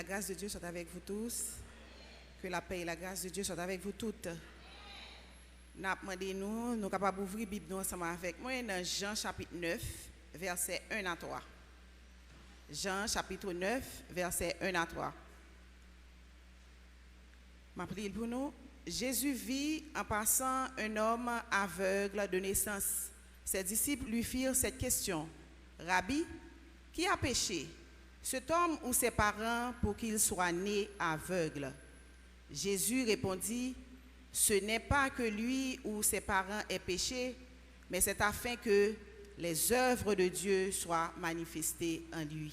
grâce de Dieu soit avec vous tous. Que la paix et la grâce de Dieu soient avec vous toutes. Nous avons nous capables d'ouvrir la Bible ensemble avec moi dans Jean chapitre 9, versets 1 à 3. Jean chapitre 9, versets 1 à 3. Je prie pour nous. Jésus vit en passant un homme aveugle de naissance. Ses disciples lui firent cette question. Rabbi, qui a péché, cet homme ou ses parents, pour qu'il soit né aveugle? Jésus répondit, ce n'est pas que lui ou ses parents aient péché, mais c'est afin que les œuvres de Dieu soient manifestées en lui.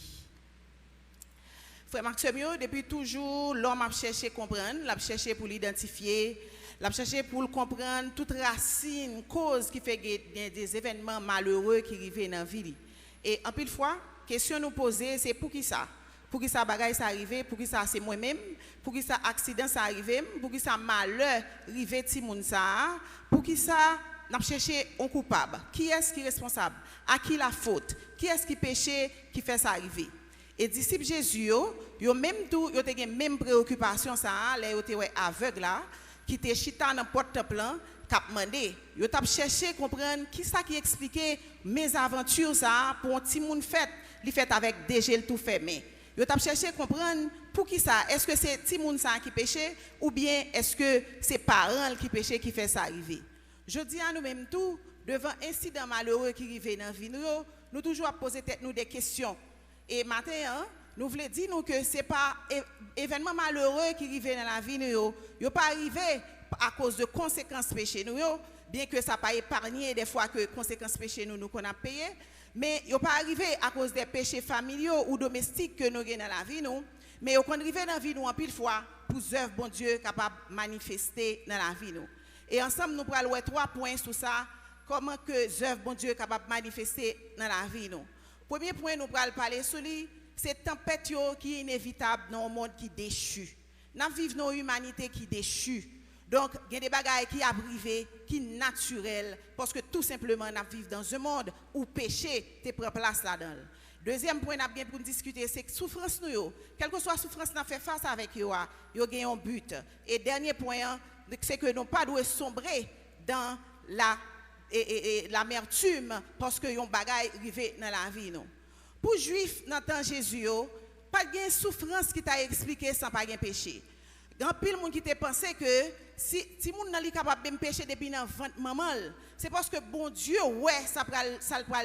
Frère Marc Semio, depuis toujours, l'homme a cherché à comprendre, l'a cherché pour l'identifier, l'a cherché pour le comprendre, toute racine, cause qui fait des événements malheureux qui arrivent dans la vie. Et en pile fois, question nous poser, c'est pour qui ça? Pour qui ça bagaille ça arrivé, pour qui ça c'est moi-même, pour qui ça accident ça arrivé, pour qui ça malheur arrivé ti moun ça, pour qui ça n'a cherché un coupable. Qui est-ce qui est responsable? À qui la faute? Qui est-ce qui péché qui fait ça arriver? Et disciples Jésus yo même tout yo te même préoccupation ça, les yo te aveugle là, qui te chita dans porte plan, cap mandé, yo t'a cherché comprendre qui ça qui expliquait mes aventures ça pour un petit monde fait, li fait avec déjà le tout fermé. Yo t'a cherché comprendre pour qui ça, est-ce que c'est petit monde ça qui péché ou bien est-ce que c'est parents qui péché qui fait ça arriver. Je dis à nous même tout devant incident malheureux qui arrive dans vie nous toujours poser tête nous des questions. Et maintenant, nous voulons dire nous que c'est pas événement malheureux qui arrive dans la vie nous yo pas arrivé à cause de conséquences péché nous bien que ça pas épargné des fois que conséquences péché nous qu'on a payé. Mais il n'est pas arrivé à cause des péchés familiaux ou domestiques que nous avons dans la vie, nous. Mais il est arrivé dans la vie, nous, en pile fois, pour œuvres, bon Dieu, capable de manifester dans la vie, nous. Et ensemble, nous allons voir 3 points sur ça, comment que œuvres, bon Dieu, capable de manifester dans la vie, nous. Premier point, nous allons parler sur lui, c'est tempête qui est inévitable dans un monde qui est déchu. Nous vivons dans une humanité qui est déchue. Donc, il y a des bagailles qui arrivent, qui sont naturelles, parce que tout simplement, nous vivons dans un monde où péché te prend place là-dedans. Deuxième point, nous avons pour discuter, c'est que souffrance, quelle que soit la souffrance, nous fait face avec eux, nous avons un but. Et dernier point, c'est que nous ne pouvons pas sombrer dans l'amertume, parce que nous bagailles arrivent dans la vie. Pour les Juifs, dans le temps de Jésus, pas de souffrance qui t'a expliqué sans pas de péché. Il y a pile de monde qui te pensé que si moun nan li capable de pécher depuis dans ventre maman, c'est parce que bon Dieu ça pral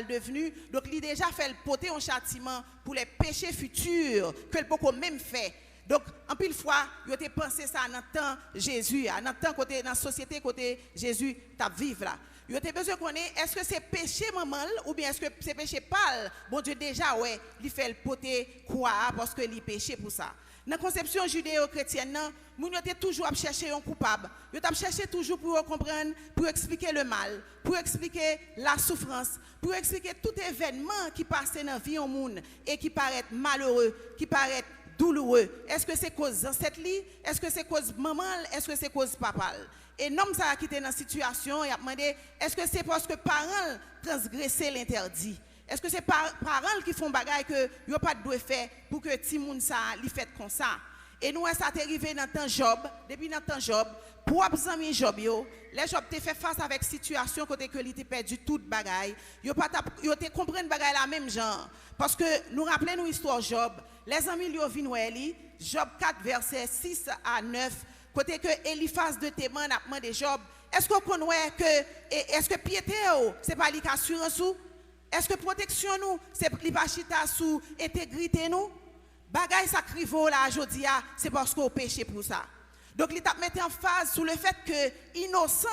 devenu, donc il déjà fait le poter un châtiment pour les péchés futurs que le poko même fait. Donc en pile fois, yo te pensé ça dans temps Jésus, dans temps côté dans société côté Jésus t'a vivre là. Yo te besoin connaître est-ce que c'est péché maman ou bien est-ce que c'est péché pâle. Bon Dieu déjà il fait le poter quoi parce que il péché pour ça. Dans la conception judéo-chrétienne, nous avons toujours cherché un coupable. Nous avons cherché toujours pour comprendre, pour expliquer le mal, pour expliquer la souffrance, pour expliquer tout événement qui passe dans la vie au monde et qui paraît malheureux, qui paraît douloureux. Est-ce que c'est cause ancêtre li? Est-ce que c'est cause maman? Est-ce que c'est cause papa? Et l'homme ça a quitté dans la situation et a demandé, est-ce que c'est parce que parents transgressé l'interdit? Est-ce que c'est parents qui font bagaille que yo pas de faire pour que ti moun ça li fait comme ça? Et nous ça t'est arrivé dans temps Job, depuis dans temps Job, pour amis Job yo, les Job te fait face avec situation côté que il te perdu toute bagaille. Yo te comprendre bagaille la même genre parce que nous rappelons nous histoire Job, les amis yo vinn wè Job 4 verset 6 à 9, côté que Eliphaz de Théman a demandé Job, est-ce qu'on connaît que est-ce que piété c'est pas li assurance ou est-ce que protection nous, c'est li pa chita sous intégrité nous? Bagay sa krivo la jodia, c'est parce qu'on péché pour ça. Donc il t'a mis en phase sur le fait que innocent,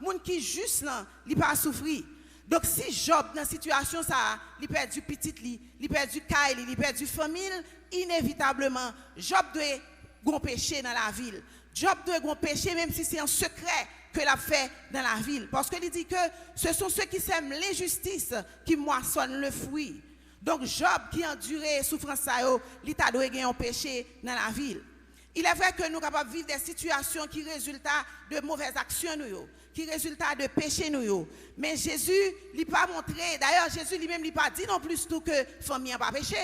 moun qui juste là, li pas souffrir. Donc si Job dans situation ça, li perdu petite li, li perdu caille, li perdu famille, inévitablement Job doit gon péché dans la ville. Job doit gon péché même si c'est un secret que l'a fait dans la ville. Parce qu'il dit que ce sont ceux qui sèment l'injustice qui moissonnent le fruit. Donc Job qui a enduré souffrance, il a gagné un péché dans la ville. Il est vrai que nous sommes capables de vivre des situations qui résultent de mauvaises actions, qui résultent de péché. Mais Jésus n'a pas montré, d'ailleurs Jésus lui-même n'a pas dit non plus tout que la famille n'a pas péché.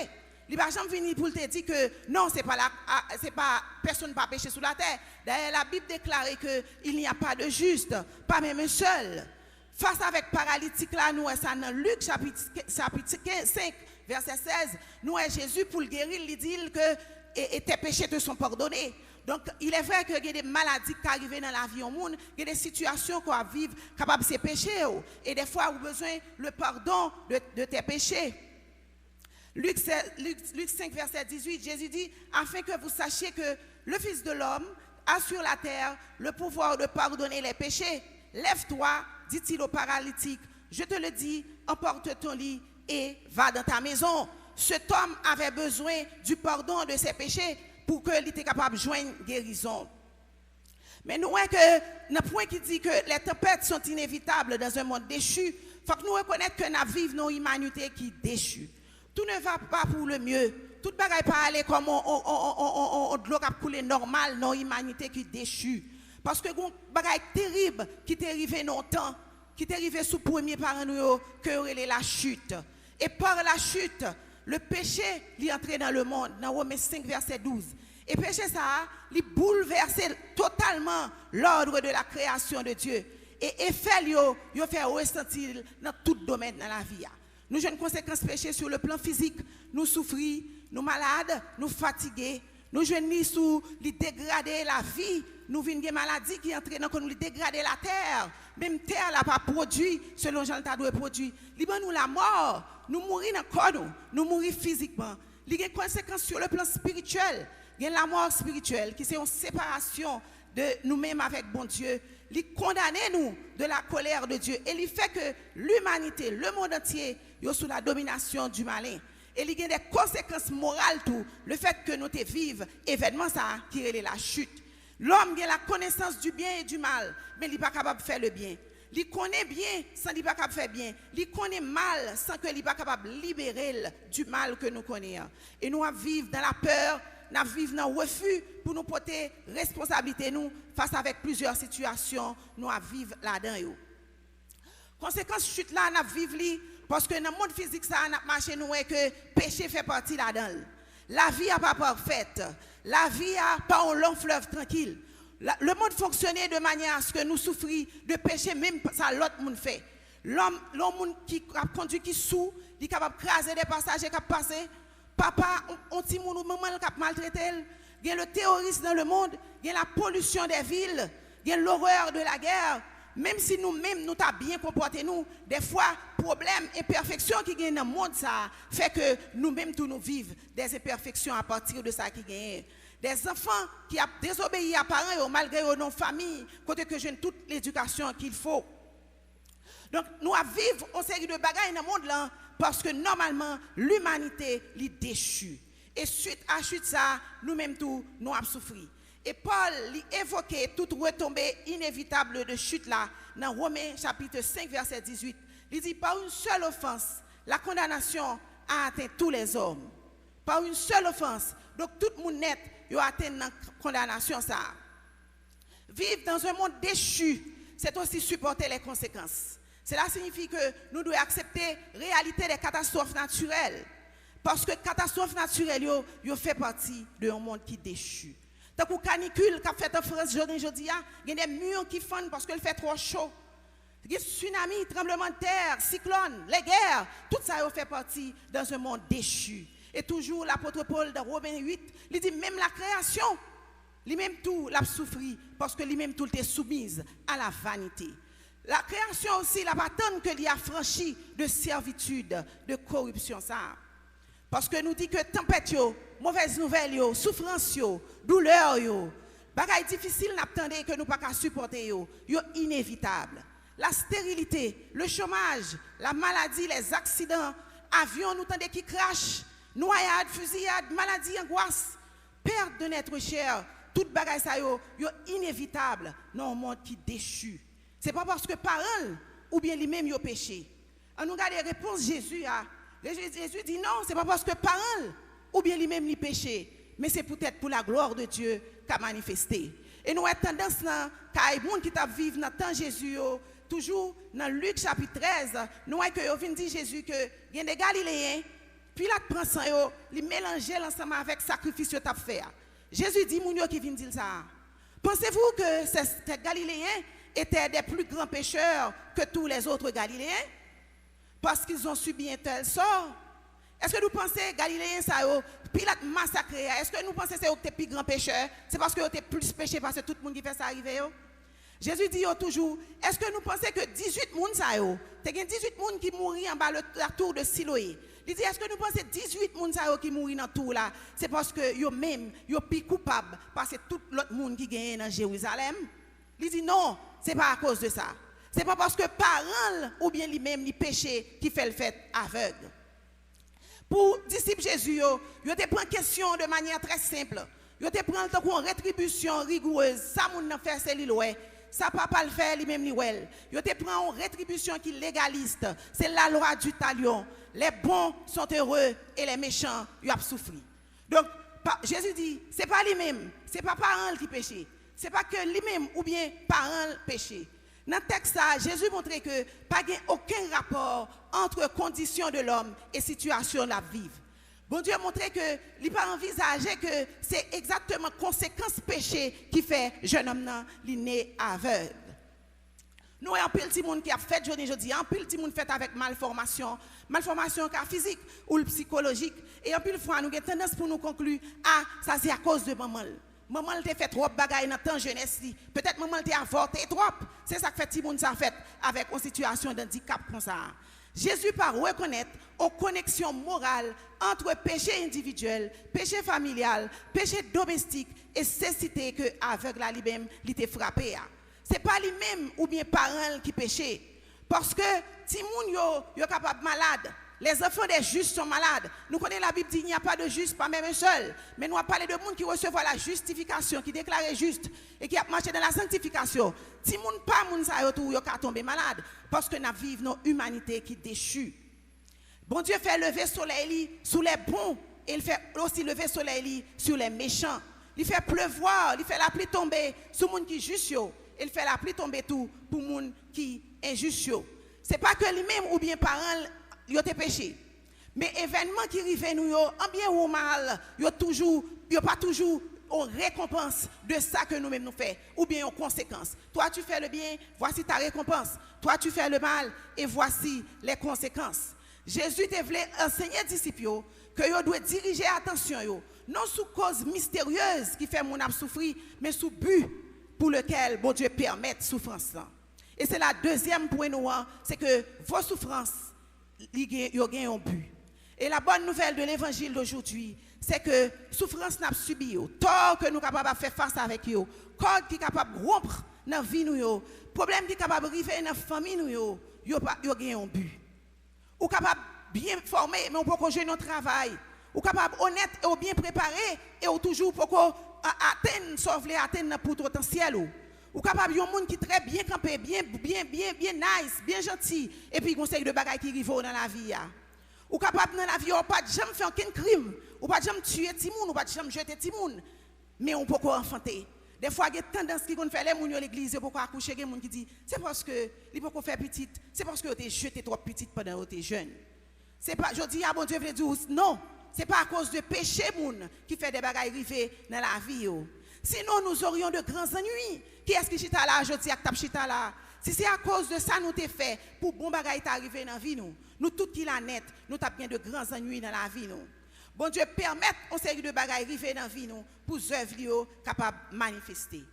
Il va jamais venir pour te dire que non, c'est pas personne pas péché sur la terre. D'ailleurs, la Bible déclare que il n'y a pas de juste, pas même un seul. Face avec paralytique là, nous ça dans Luc chapitre 5 verset 16, nous Jésus pour le guérir, il dit que et tes péchés te sont pardonnés. Donc, il est vrai qu'il y a des maladies qui arrivent dans la vie au monde, il y a des situations qu'on va vivre capables de se pécher. Et des fois, vous avez besoin le pardon de tes péchés. Luc 5, verset 18, Jésus dit, afin que vous sachiez que le Fils de l'homme a sur la terre le pouvoir de pardonner les péchés. Lève-toi, dit-il au paralytique, je te le dis, emporte ton lit et va dans ta maison. Cet homme avait besoin du pardon de ses péchés pour qu'il était capable de joindre guérison. Mais nous voyons que le point qui dit que les tempêtes sont inévitables dans un monde déchu, il faut que nous reconnaissons que nous vivons une humanité qui est déchue. Tout ne va pas pour le mieux. Tout ne va pas aller comme de l'eau qui coule normal dans l'humanité qui est déchue. Parce que un bagage terrible qui t'est arrivé dans le temps, qui t'est arrivé sous premier parent nous, que la chute. Et par la chute, le péché est entré dans le monde, dans Romains 5, verset 12. Et péché, ça, il bouleverse totalement l'ordre de la création de Dieu. Et effet, il fait ressentir dans tout domaine de la vie. Nous avons une conséquence péché sur le plan physique. Nous souffrons, nous malades, nous fatigués. Nous jeunes sous les dégrader la vie. Nous vivons des maladies qui entrent dans nous dégrader la terre. Même terre n'a pas produit selon Jean Tadou produit. Liban nous la mort. Nous mourons dans le corps, nous mourons physiquement. Il y a des conséquences sur le plan spirituel. Il y a la mort spirituelle qui c'est une séparation de nous-mêmes avec bon Dieu. Il condamne nous de la colère de Dieu. Et il fait que l'humanité, le monde entier, est sous la domination du malin. Et il y a des conséquences morales tout. Le fait que nous te vivons, événement ça qui est la chute. L'homme a la connaissance du bien et du mal, mais il n'est pas capable de faire le bien. Il connaît bien sans qu'il pas capable de faire bien. Il connaît mal sans qu'il n'est pas capable de libérer du mal que nous connaissons. Et nous vivons dans la peur, nous vivons dans le refus pour nous porter responsabilité nous face avec plusieurs situations, nous vivons là-dedans. Conséquence chute là, nous vivons parce que dans le monde physique ça n'a marché nous et que péché fait partie là-dedans. La vie n'est pas parfaite. La vie n'est pas un long fleuve tranquille. Le monde fonctionnait de manière à ce que nous souffrions de péché, même ça l'autre monde fait. L'homme qui a conduit, qui sous, il est capable de craser des passagers qui passent. Papa, on petit monde ou maman qui a maltraité. Il y a le terrorisme dans le monde, il y a la pollution des villes, il y a l'horreur de la guerre. Même si nous-mêmes, nous t'avons bien comporté, nous, des fois, problèmes, imperfections qui gagnent dans le monde, ça fait que nous-mêmes, tous nous vivons des imperfections à partir de ça qui gagne. Des enfants qui ont désobéi à parents malgré nos familles, côté que j'ai toute l'éducation qu'il faut. Donc, nous vivons une série de bagages dans le monde là, parce que normalement, l'humanité est déchue. Et suite à chute ça, nous-mêmes tous, nous avons souffert. Et Paul évoquait toute retombée inévitable de chute là, dans Romains chapitre 5, verset 18. Il dit, par une seule offense, la condamnation a atteint tous les hommes. Par une seule offense. Donc, tout le monde net, il a atteint la condamnation ça. Vivre dans un monde déchu, c'est aussi supporter les conséquences. Cela signifie que nous devons accepter la réalité des catastrophes naturelles. Parce que les catastrophes naturelles, elles font partie d'un monde qui est déchu. Tant que canicule qui a fait en France aujourd'hui, il y a des murs qui fondent parce qu'il fait trop chaud. Il y a des tsunamis, tremblements de terre, cyclones, les guerres. Tout ça fait partie dans un monde déchu. Et toujours l'apôtre Paul dans Romains 8, il dit même la création, lui-même tout l'a souffri parce que lui-même tout est soumise à la vanité. La création aussi, la bataille que lui a franchi de servitude, de corruption ça. Parce que nous dit que tempête, mauvaise nouvelle, souffrance, douleur, bagaille difficile n'attendez que nous pas qu'à supporter inévitable. La stérilité, le chômage, la maladie, les accidents, avions nous tendez qui crachent, noyades, fusillades, maladies, angoisse, perte de notre chair, toute bagaille ça inévitable dans un monde qui déchu. C'est pas parce que parole ou bien lui-même yo péché. On nous regarde les réponses Jésus a Jésus dit non, c'est pas parce que parole ou bien lui-même lui péché, mais c'est peut-être pour la gloire de Dieu qu'a manifesté. Et nous avons tendance là, quand les gens qui vivent dans le temps de Jésus, toujours dans Luc chapitre 13, nous avons que Jésus que il y a des Galiléens Puis là, prend sang yo, il mélange ensemble avec sacrifice que tu fait. Jésus dit moun yo qui vient dire ça. Pensez-vous que ces Galiléens étaient des plus grands pécheurs que tous les autres Galiléens parce qu'ils ont subi un tel sort? Est-ce que nous pensons que Galiléens ça yo Pilate massacré? Est-ce que nous pensons que c'est eux qui sont plus grands pécheurs? C'est parce que vous êtes plus péché parce que tout le monde qui fait ça arrive yo? Jésus dit toujours, est-ce que nous pensons que 18 personnes ça yo? Il y a 18 personnes qui mourent en bas la tour de Siloé. Il dit, est-ce que nous pensons que 18 personnes qui mourent dans tout là, c'est parce que eux-mêmes, ils sont plus coupables parce que tout l'autre monde qui gagne dans Jérusalem? Il dit, non, ce n'est pas à cause de ça. Ce n'est pas parce que parents ou bien lui-même, les péchés qui fait le fait aveugle. Pour les disciples Jésus, ils te prennent question de manière très simple. Ils te prennent une rétribution rigoureuse. Ça, moun nan fait, c'est l'oué. Ça, papa le fait, lui-même l'oué. Ils te prennent une rétribution qui est légaliste. C'est la loi du talion. Les bons sont heureux et les méchants, ils ont souffert. Donc, Jésus dit, ce n'est pas lui-même, ce n'est pas parents qui péché. Ce n'est pas que lui-même ou bien parents péché. Dans le texte, Jésus montrait que pas aucun rapport entre condition de l'homme et situation de la vie. Bon Dieu montrait que il pas envisagé que c'est exactement conséquence péché qui fait jeune homme nan li né aveugle. Nous avons un petit monde qui a fait aujourd'hui, un petit monde fait avec malformation physique ou psychologique. Et un peu de fois, nous avons tendance pour nous conclure, ah, ça c'est à cause de maman. Maman t'a fait trop de bagailles dans temps jeunesse. Peut-être maman t'a avorté trop. C'est ça que fait petit monde ça fait avec une situation d'handicap comme ça. Jésus par reconnaître une connexion morale entre péché individuel, péché familial, péché domestique et cécité que aveugle la lui-même il t'a frappé. Ce n'est pas lui-même ou bien parents qui péché. Parce que si moun yo capable malade, les enfants des justes sont malades. Nous connaissons la Bible dit qu'il n'y a pas de juste, pas même un seul. Mais nous avons parlé de monde qui recevra la justification, qui déclare juste et qui a marché dans la sanctification. Si moun pas moun sa yo tout yo ka tomber malade parce que nous vivons une humanité qui déchue. Bon Dieu fait lever le soleil sur les bons et il fait aussi lever le soleil sur les méchants. Il fait pleuvoir, il fait la pluie tomber sur les gens qui sont justes. Il fait la pluie tomber tout pour les gens qui sont injustes. Ce n'est pas que lui-même ou bien parents ils ont péché. Mais événements qui arrivent nous, en bien ou mal, ils n'ont pas toujours une récompense de ça que nous-mêmes nous faisons, ou bien une conséquence. Toi, tu fais le bien, voici ta récompense. Toi, tu fais le mal, et voici les conséquences. Jésus te voulait enseigner aux disciples que ils doivent diriger attention, non sous cause mystérieuse qui fait mon âme souffrir, mais sous but pour lequel bon Dieu permet souffrance. Et c'est la deuxième point, c'est que vos souffrances, ils ont un but. Et la bonne nouvelle de l'évangile d'aujourd'hui, c'est que souffrance n'a pas subi, tort que nous sommes capables de faire face avec eux, code qui est capable de rompre dans la vie, problème qui est capable d'arriver dans la famille, ils ont un but. Ou capable bien formé, mais on peut jouer notre travail. Ou capable honnête et bien préparé, et ou toujours pour atteindre, sauver, atteindre pour potentiel. Ou capable yon monde qui très bien campé, bien nice, bien gentil, et puis conseil de bagaille qui arrive dans la vie. Ou capable dans la vie, ou pas jamais faire aucun crime, ou pas jamais tuer timoun, ou pas jamais jeter timoun, mais on peut enfanter. Des fois, il y a tendance qui fait les gens à l'église pour accoucher, des gens qui disent c'est parce que ils peuvent faire petite, c'est parce que vous avez jeté trop petite pendant que vous étiez jeune. C'est pas, je dis ah bon Dieu veut dire non, c'est pas à cause de péché moun qui fait des bagailles arriver dans la vie. Sinon nous aurions de grands ennuis. Qui est-ce qui chita là, je dis à tap chita là. Si c'est à cause de ça nous t'ai fait pour bon bagaille t'arriver dans la vie nous tout qui la net, nous t'as bien de grands ennuis dans la vie nous. Bon Dieu permet une série de bagailles arriver dans la vie nous pour œuvres capable manifester.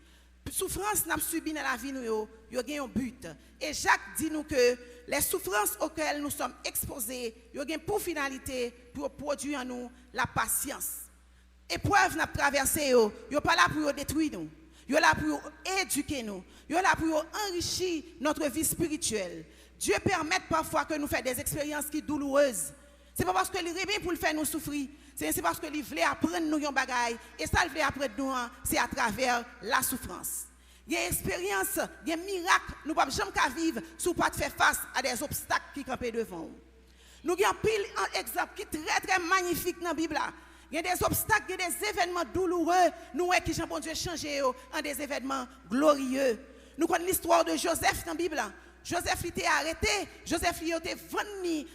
Souffrance n'a subi dans la vie nous yo gagne un but. Et Jacques dit nous que les souffrances auxquelles nous sommes exposés, yo gagne pour finalité pour produire en nous la patience. Épreuve n'a traversé yo pas là pour détruire nous. Yo là pour éduquer nous. Yo là pour enrichir notre vie spirituelle. Dieu permet parfois que nous fassions des expériences qui sont douloureuses. Ce n'est pas parce que il remet pour le faire nous souffrir. C'est parce que il voulait apprendre nous yon bagaille. Et ça, il voulait apprendre nous, c'est à travers la souffrance. Il y a une expérience, il y a un miracle. Nous ne pouvons jamais vivre si nous ne pas faire face à des obstacles qui campent devant nous. Nous avons un exemple qui est très très magnifique dans la Bible. Il y a des obstacles, il y a des événements douloureux. Nous voyons qui Jean bon Dieu changé en des événements glorieux. Nous connaissons l'histoire de Joseph dans la Bible. Joseph était arrêté, Joseph était venu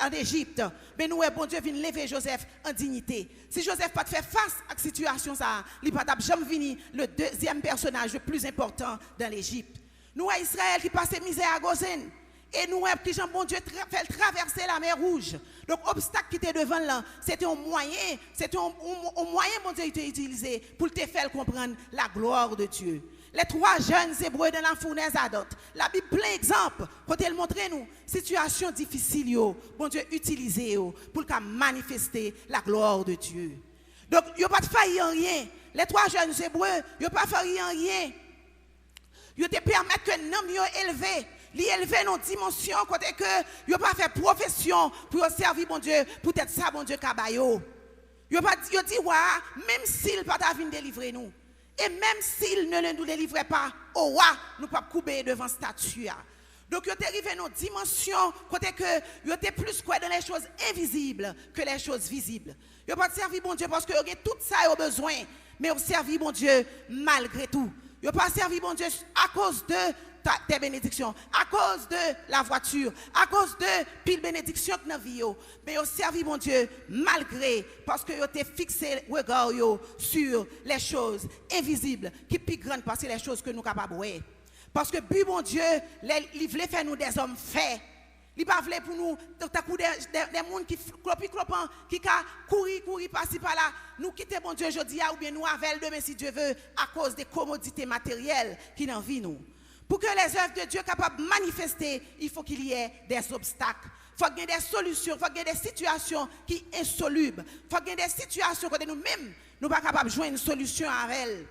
en Égypte. Mais nous, bon Dieu, vient lever Joseph en dignité. Si Joseph pas fait face à cette situation, il n'a pas jamais venu le deuxième personnage le plus important dans l'Égypte. Nous, à Israël, qui passait misère à Gozen. Et nous, qui Jean bon Dieu fait traverser la mer Rouge. Donc, l'obstacle qui était devant là, c'était un moyen, bon Dieu, était utilisé pour te faire comprendre la gloire de Dieu. Les 3 jeunes hébreux dans la fournaise ardente. La Bible plein d'exemples pour te montrer nous situation difficile bon Dieu utilisé pour manifester la gloire de Dieu. Donc il n'y a pas de failli en rien. Les 3 jeunes hébreux, il n'y a pas failli en rien. Ils te permettent que l'homme élevé, l'élever dans dimension côté que il pas fait profession pour servir bon Dieu, pour être ça bon Dieu cabayo. Il dit ouais, même s'il pas venir délivrer nous. Et même s'il ne nous délivrait pas, au roi, nous ne pouvons pas couper devant statue. Donc, il est arrivé dans une dimension côté que il était plus quoi dans les choses invisibles que les choses visibles. Il n'a pas servi bon Dieu parce que il a tout ça au besoin, mais il a servi bon Dieu malgré tout. Il n'a pas servi bon Dieu à cause de tes bénédictions, à cause de la voiture, à cause de pile bénédiction que dans la vie, mais au servi mon Dieu malgré parce que vous avez fixé le regard sur les choses invisibles qui sont plus grandes parce que les choses que nous sommes capables de voir. Parce que but mon Dieu, il voulait faire nous des hommes faits. Il ne voulait pas pour nous des gens qui clopant, qui courir par-ci par-là. Nous quitter mon Dieu aujourd'hui ou bien nous avec demain si Dieu veut à cause des commodités matérielles qui n'en vivent nous. Pour que les œuvres de Dieu soient capables de manifester, il faut qu'il y ait des obstacles. Il faut qu'il y ait des solutions, il faut qu'il y ait des situations qui sont insolubles. Il faut qu'il y ait des situations où nous-mêmes, nous ne sommes pas capables de jouer une solution avec elles.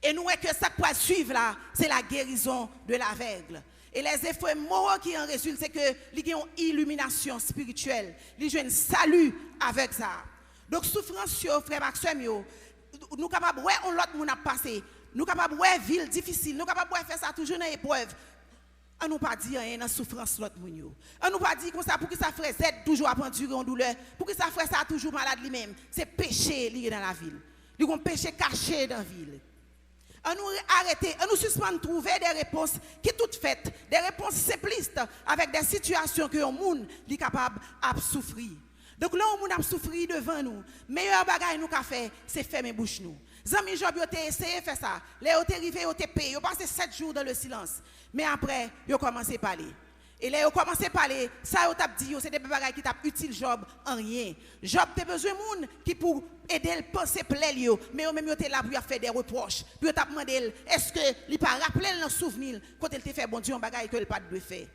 Et nous, que ça qui va suivre là, c'est la guérison de l'aveugle. Et les effets moraux qui en résultent, c'est que il y a une illumination spirituelle. Il y a un salut avec ça. Donc, souffrance, frère Maxime, nous sommes capables de voir l'autre monde a passé. Nous sommes capables de voir ville difficile. Nous sommes capables de faire ça toujours dans l'épreuve. On ne nous pas dire rien dans la souffrance l'autre monde. On ne nous pas dire comme ça pour que ça ferait Z toujours à endurer en douleur. Pour que ça ferait ça toujours malade lui-même. C'est péché lié dans la ville. Il y a un péché caché dans la ville. On nous arrêter, on nous suspend de trouver des réponses qui sont toutes faites, des réponses simplistes avec des situations que le monde est capable de souffrir. Donc là, on a souffrir devant nous. Meilleur bagage nous qu'a fait, c'est fermer bouche nous. Zami Job yo te essayé faire ça. Les yo te arrivé yo te payé, yo passé 7 jours dans le silence. Mais après, yo commencé à parler. Et là, yo commencé à parler, ça yo t'a dit c'est des bagages qui t'a utile Job en rien. Job te besoin moun qui pour aider le penser plaît yo, mais yo même yo te là pour faire des reproches. Puis yo t'a demandé est-ce que il pas rappeler dans souvenir quand il te fait bon Dieu un bagage que il pas de faire.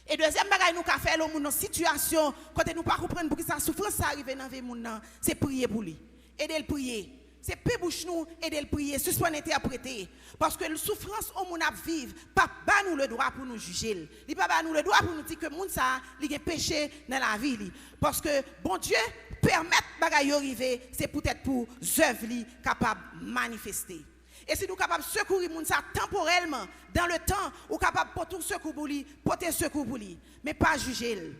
Et deuxième bagage nous qu'a fait le moun dans situation quand nous pas comprendre pour que ça souffrance ça arrive dans vie moun c'est prier pour lui. Aider le prier. C'est peu bouche nous aider le prier, suspendre interpréter parce que la souffrance au moun a vivre, pas nous le droit pour nous juger. Il pas nous le droit pour nous dire que moun ça, il y a péché dans la vie parce que bon Dieu permettre bagaille arriver, c'est peut-être pour œuvre capable manifester. Et si nous capables de secourir moun ça temporellement dans le temps ou capable porter secours pour lui, porter secours pour lui, mais pas juger.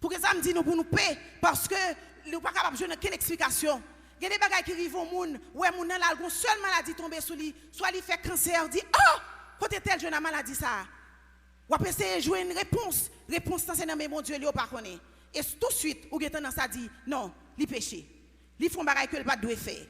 Pour que ça me dit nous pour nous paix parce que nous pas capable de donner aucune explication. Il y a des bagages qui arrivent au monde, où le monde a une seule maladie tombée sur lui, soit il fait cancer, dit oh, côté tel jeune a maladie ça. Ou après essayer de jouer une réponse. Réponse c'est non mais mon Dieu, il pas connaît. Et tout de suite, ou tendance à dire non, il péché. Il font bagages que il pas doit faire.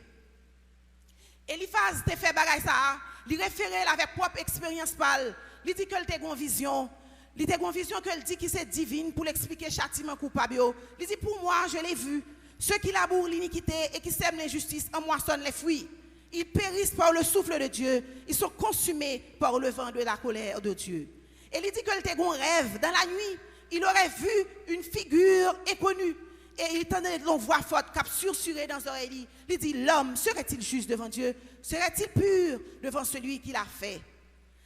Et il fait bagages ça, il réfère avec propre expérience parle. Il dit que il a une vision. Il a une vision que il dit que c'est divine pour l'expliquer châtiment coupable. Il dit pour moi, je l'ai vu. Ceux qui labourent l'iniquité et qui sèment l'injustice en moissonnent les fruits. Ils périssent par le souffle de Dieu. Ils sont consumés par le vent de la colère de Dieu. Et il dit que le tégon rêve. Dans la nuit, il aurait vu une figure inconnue. Et il entendait une voix forte qui sursuré dans ses oreilles. Il dit, l'homme serait-il juste devant Dieu? Serait-il pur devant celui qui l'a fait?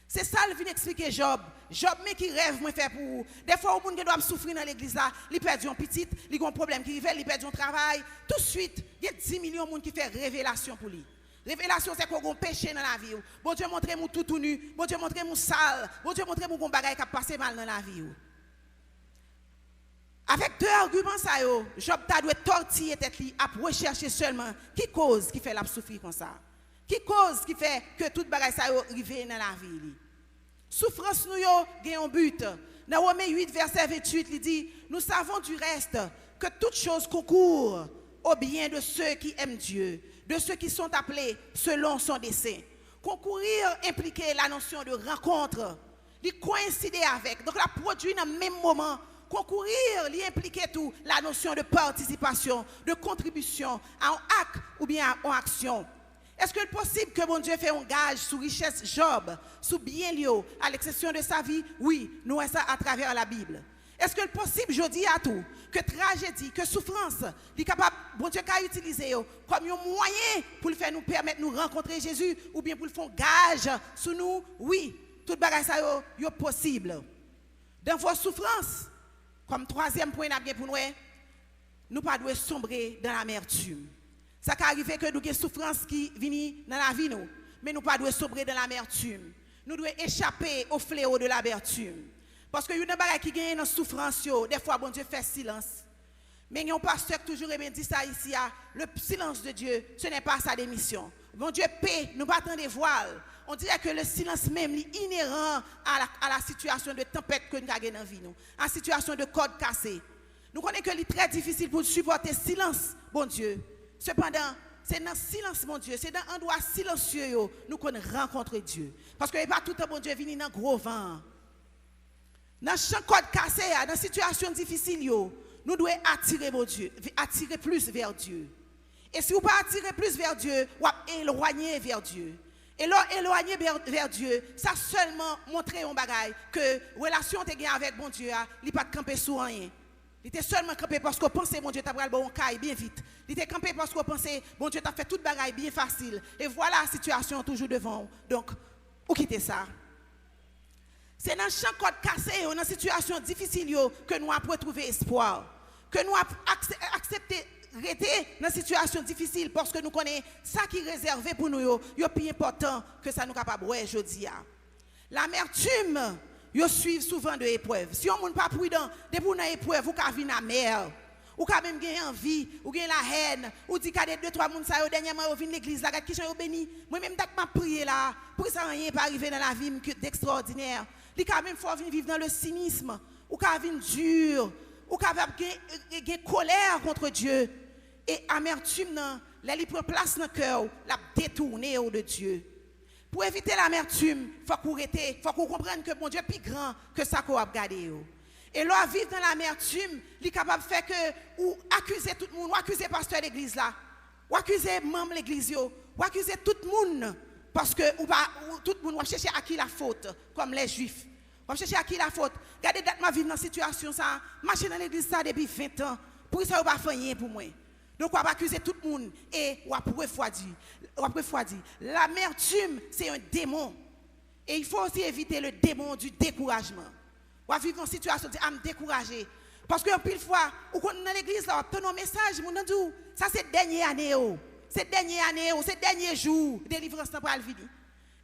C'est ça qu'il vient expliquer Job. Job, mais qui rêve, moi faire pour vous. Des fois, au monde qui doit souffrir dans l'église là, il perd un petit, il a un problème qui arrive, il perd un travail. Tout de suite, il y a 10 millions de monde qui fait révélation pour lui. Révélation, c'est qu'on a un péché dans la vie. Bon Dieu montre-moi tout nu. Bon Dieu montre-moi sale. Bon Dieu montre-moi qu'on bagaille qui a passé mal dans la vie. Avec 2 arguments, ça, Job doit tortiller tête à rechercher seulement qui cause qui fait la souffrir comme ça. Qui cause qui fait que toute bagaille ça arrive dans la vie? Souffrance nous a un but. Dans Romains 8, verset 28, il dit, nous savons du reste que toute chose concourt au bien de ceux qui aiment Dieu, de ceux qui sont appelés selon son dessein. Concourir impliquait la notion de rencontre, de coïncider avec, donc la produit dans le même moment. Concourir, il impliquait tout la notion de participation, de contribution à un acte ou bien à une action. Est-ce que c'est possible que bon Dieu fait un gage sur richesse Job, sur bien lieu, à l'exception de sa vie? Oui, nous voyons ça à travers la Bible. Est-ce que c'est possible, je dis à tout, que tragédie, que souffrance, il est capable, bon Dieu, qu'à utiliser comme un moyen pour le faire nous permettre de nous rencontrer Jésus, ou bien pour le faire gage sur nous? Oui, toute bagage ça est possible. Dans vos souffrances, comme troisième point pour nous, nous ne pas devons sombrer dans l'amertume. Ça peut arriver que nous avons des souffrances qui viennent dans la vie, mais nous ne devons pas sombrer dans l'amertume. Nous devons échapper au fléau de l'amertume. Parce que y a des choses qui gagnent dans la souffrance, des fois, bon Dieu fait silence. Mais il y a un pasteur qui toujours dit ça ici, le silence de Dieu, ce n'est pas sa démission. Bon Dieu paie, nous battons des voiles. On dirait que le silence même est inhérent à la situation de tempête que nous avons dans la vie, à la situation de code cassé. Nous connaissons que c'est très difficile pour supporter le silence, bon Dieu. Cependant, c'est dans le silence, mon Dieu, c'est dans un endroit silencieux nous qu'on rencontre Dieu. Parce que pas tout le temps, bon Dieu, vient dans gros vent. Dans chaque code cassé, dans une situation difficile, nous devons attirer mon Dieu, attirer plus vers Dieu. Et si vous ne pas attirer plus vers Dieu, vous éloigner vers Dieu. Et là, éloigner vers Dieu, ça seulement montrer un bagage que la relation que tu as avec mon Dieu, il n'est pas campé sur rien. Il était seulement campé parce qu'on pensait, mon Dieu, tu as pris bon caille bien vite. Il était campé parce qu'on pensait, mon Dieu, tu as fait toute bagaille bien facile. Et voilà la situation toujours devant. Donc, où quitter ça? C'est dans chaque code cassé, dans une situation difficile, que nous avons trouvé espoir. Que nous avons accepté rester dans une situation difficile parce que nous connaissons ça qui est réservé pour nous, c'est plus important que ça nous capable de aujourd'hui. L'amertume, ils suivent souvent de épreuves. Si on n'est pas prudent, depuis une épreuve, vous avez une mer, ou quand même avez envie, ou avez la haine, ou dit qu'il y a 2-3 personnes dernièrement qui viennent l'église, là, qui sont bénis. Moi-même, je prié là, pour ça rien pas arriver dans la vie d'extraordinaire. Il quand même faut vivre dans le cynisme, ou quand même dur, ou quand même une colère contre Dieu. Et amertume, elle prend place dans le cœur, la détourner de Dieu. Pour éviter l'amertume, il faut qu'on comprenne que mon Dieu est plus grand que ça qu'on a regardé. Et là, vivre dans l'amertume, il est capable de faire que, ou accuser tout le monde, ou accuser le pasteur de l'église là, ou accuser membre de l'église, ou accuser tout le monde, parce que tout le monde va chercher à qui la faute, comme les juifs. On va chercher à qui la faute. Regardez, ma vie dans cette situation, ça, marcher dans l'église ça depuis 20 ans, pour ça, on va faire rien pour moi. Donc, on va accuser tout le monde et on va refroidir. L'amertume, c'est un démon. Et il faut aussi éviter le démon du découragement. On va vivre une situation de dire, me décourager. Parce que pile fois, ou quand on est dans l'église, on a un message, on dit, ça c'est dernière année, c'est dernière année, c'est dernier jour, délivrance pour le venir.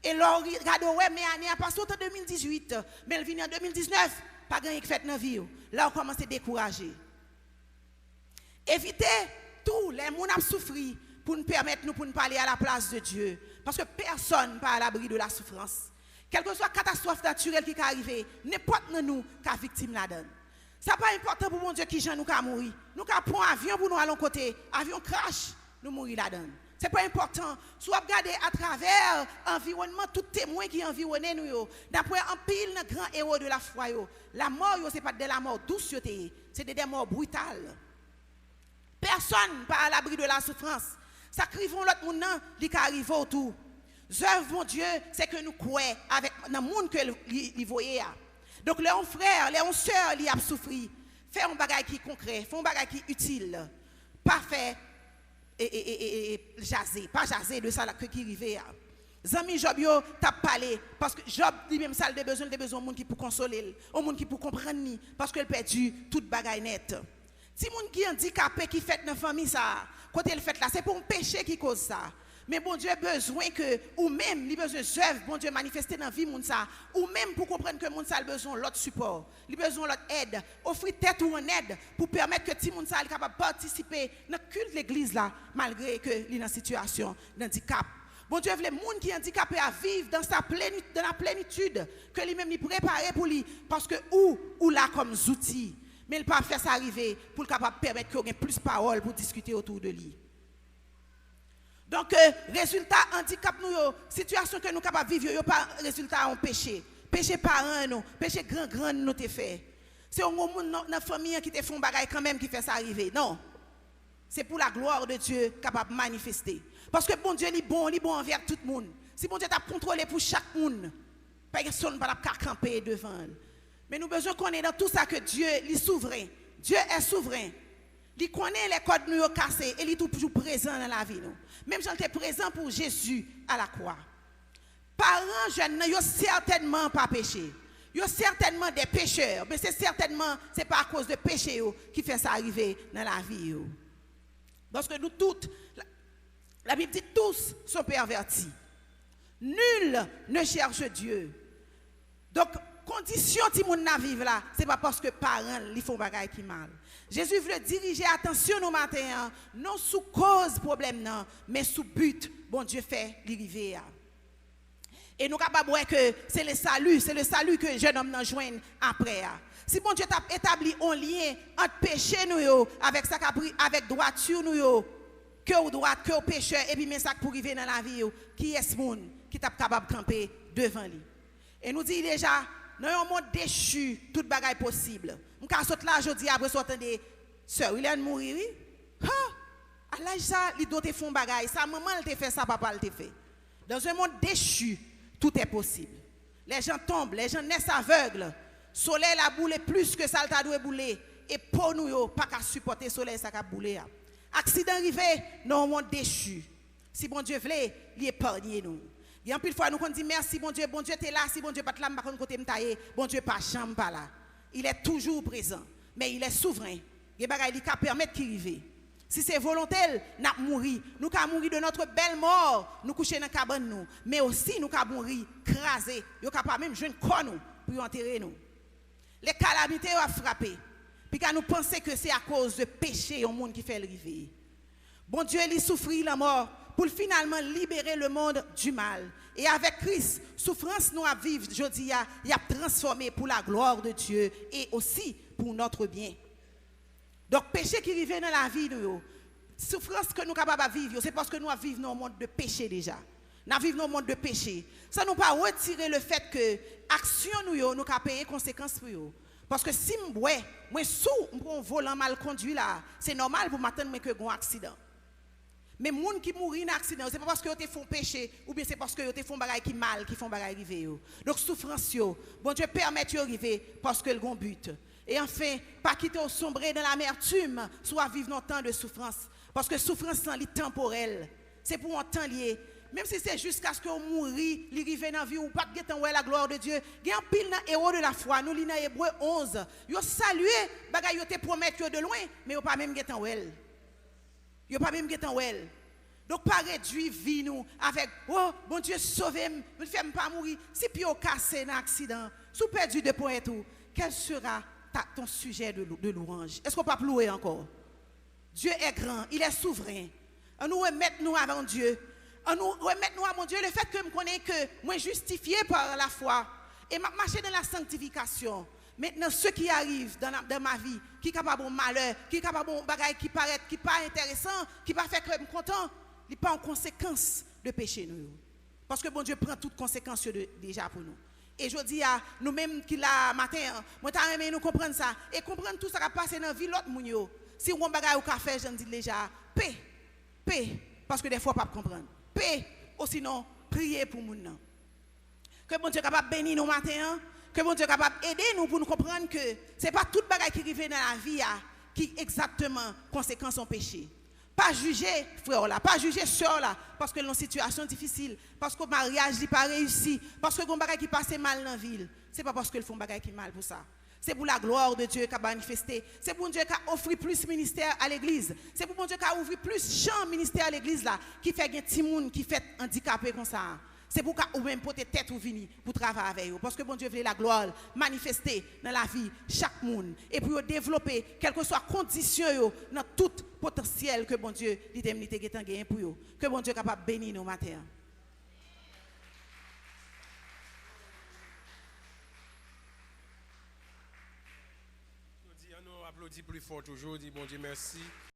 Et là, regardez, ouais, mais année a passé en 2018, mais elle vient en 2019, pas grand-chose qui fait dans la vie. Là, on commence à décourager. Évitez tous les gens qui souffrent pour nous permettre nous parler à la place de Dieu. Parce que personne n'est pas à l'abri de la souffrance. Quelle que soit la catastrophe naturelle qui est arrivée, n'importe nous qui est victime là-dedans. Ce n'est pas important pour mon Dieu qui nous a mourir. Nous avons un avion pour nous aller côté, avion crash, nous mourir là-dedans. Ce n'est pas important. Si vous regardez à travers l'environnement, tout témoin qui environne nous, d'après un pile de grands héros de la foi, la mort, ce n'est pas de la mort douce, c'est des morts brutales. Personne n'est pas à l'abri de la souffrance. Sacrifions l'autre monde qui arrive autour. Œuvre, mon Dieu, c'est que nous croyons avec le monde que nous voyons. Donc, les frères, les sœurs, ils ont souffert. Faire un bagage qui est concret, faire un bagage qui est utile. Pas faire et jaser, pas jaser de ça qui arrive. Zami Job yo t'a parlé parce que Job lui-même ça a besoin de monde qui pour consoler, un monde qui pour comprendre parce qu'il a perdu toute bagaille net. Si moun qui handicapé qui fait dans famille ça, côté le fait là, c'est pour un péché qui cause ça. Mais bon Dieu a besoin que ou même il besoin d'œuvre bon Dieu manifester dans vie moun ça ou même pour comprendre que moun ça a besoin l'autre support, il besoin l'autre aide, offrir tête ou en aide pour permettre que ti moun ça est capable participer dans culte l'église là malgré que il est dans situation d'handicap. Bon Dieu veut les gens qui sont handicapés à vivre dans la plénitude que lui-même il préparé pour lui parce que ou là comme outils. Mais il ne peut pas faire ça arriver pour capable permettre qu'il y ait plus de paroles pour discuter autour de lui. Donc, résultat, handicap, nous, situation que nous sommes capables de vivre, il n'y a pas résultat en péché. Péché parent, nous, péché grand, nous te fait. C'est un moment dans la famille qui te font bagaille quand même qui fait ça arriver. Non. C'est pour la gloire de Dieu capable de manifester. Parce que bon Dieu, il est bon envers tout le monde. Si bon Dieu t'a contrôlé pour chaque monde, personne ne peut pas camper devant elle. Mais nous avons besoin qu'on est dans tout ça que Dieu est souverain. Dieu est souverain. Il connaît les codes nous cassés et il est toujours présent dans la vie. Nous. Même si il était présent pour Jésus à la croix. Parents jeunes, ils n'ont certainement pas péché. Ils ont certainement des pécheurs. Mais c'est pas à cause de péché qui fait ça arriver dans la vie. Parce que nous toutes, la Bible dit tous sont pervertis. Nul ne cherche Dieu. Donc, condition si moun na vivre là, c'est pas parce que parents li font bagaille qui mal. Jésus veut diriger attention au matin, non sous cause problème non, mais sous but bon Dieu fait l'arrivée. Et nous capable voir que c'est le salut que jeune homme nan joindre après. Si bon Dieu t'a établi un lien entre péché nous avec ça avec droiture nous que au droit que au pécheur et puis mais ça pour arriver dans la vie qui est ce monde qui t'a capable de camper devant lui. Et nous dit déjà dans un monde déchu, toute bagaille possible. On ka saute là jodi après so attendez sœur, il est mourir oui. À l'âge ça, il doit te faire bagaille, ça maman elle te fait ça papa elle te fait. Dans un monde déchu, tout est possible. Les gens tombent, les gens naissent aveugles. Soleil a boulé plus que ça t'a doit bouler et pour nous yo pas qu'à supporter soleil ça qu'a boulé. Accident arrivé dans un monde déchu. Si bon Dieu voulait, il épargne nous. Il y a une fois nous on dit merci bon Dieu t'es là, si bon Dieu pas là, pas côté m'tailler, bon Dieu pas chambre pas là. Il est toujours présent, mais il est souverain. Il bagaille qui permettre qu'il arrive. Si c'est volontaire, n'a mourir. Nous ca mourir de notre belle mort, nous coucher dans cabane nous, mais aussi nous ca mourir crasé, yo capable même joindre corps nous pour enterrer nous. Les calamités ont frappé. Puis quand nous pensons que c'est à cause de péché au monde qui fait arriver. Bon Dieu il souffrit la mort pour finalement libérer le monde du mal. Et avec Christ, souffrance nous à vivre, je dis, il a transformé pour la gloire de Dieu et aussi pour notre bien. Donc, péché qui arrive dans la vie, nous, souffrance que nous sommes capables de vivre, c'est parce que nous vivons dans un monde de péché déjà. Nous vivons dans un monde de péché. Ça ne nous pas retirer le fait que l'action nous avons payé conséquences pour nous. Parce que si moi sous un volant mal conduit là, c'est normal pour m'attendre que j'ai un accident. Mais les gens qui mourent dans un accident, ce n'est pas parce qu'ils font péché, ou bien c'est parce qu'ils font des choses qui mal, qui font des choses arriver. Donc, souffrance, bon Dieu permet de arriver parce qu'ils ont un but. Et enfin, pas quitter au sombrer dans l'amertume, soit vivre dans un temps de souffrance. Parce que souffrance, c'est temporelle. C'est pour un temps lié. Même si c'est jusqu'à ce qu'on mourit, l'arriver dans la vie ou pas de la gloire de Dieu. Il y a un pile dans héros de la foi. Nous, dans Hébreu 11, ils ont salué, ils ont promettu de loin, mais ils n'ont pas même guetté en elle. Ils n'ont pas même guetté en elle. Donc, pas réduire vie nous avec, oh, bon Dieu, sauvez-moi, ne faites pas mourir. Si puis au cassé dans l'accident, si vous perdu de points et tout, quel sera ton sujet de louange? Est-ce qu'on peut pas louer encore? Dieu est grand, il est souverain. On nous remettre nous avant Dieu. On nous remettre nous à mon Dieu le fait que je connais que moi justifié par la foi et marcher dans la sanctification. Maintenant, ce qui arrive dans ma vie, qui est capable de malheur, qui est capable de bagaille qui paraît qui pas intéressant, qui va faire que je suis content, il n'est pas en conséquence de péché nous. Parce que bon Dieu prend toutes conséquences déjà pour nous. Et je dis à nous-mêmes qui là matin, moi t'aimerais nous comprendre ça et comprendre tout ça qui passe dans la vie l'autre moun. Si on bagaille au café, je dis déjà paix parce que des fois pas comprendre. Paix ou sinon prier pour moun. Que bon Dieu capable bénir nous matin, que bon Dieu capable aider nous pour nous comprendre que c'est pas toute bagaille qui arrive dans la vie qui exactement conséquence en péché. Pas juger frère là, pas juger sœur là, parce que dans une situation difficile, parce que le mariage n'est pas réussi, parce que les bagages qui passent mal dans la ville. Ce n'est pas parce qu'ils font des bagages qui mal pour ça. C'est pour la gloire de Dieu qui a manifesté. C'est pour Dieu qui a offert plus ministère à l'église. C'est pour Dieu qui a ouvert plus champs ministère à l'église là, qui fait des petits monde qui fait handicapé comme ça. C'est pour que vous même porter tête ou venir pour travailler avec vous. Parce que bon Dieu veut la gloire manifester dans la vie chaque monde. Et pour développer, quelles que soient les conditions, dans tout potentiel que bon Dieu dit pour vous. Que bon Dieu est capable de bénir nos matins. dit plus fort toujours, dit bon Dieu merci.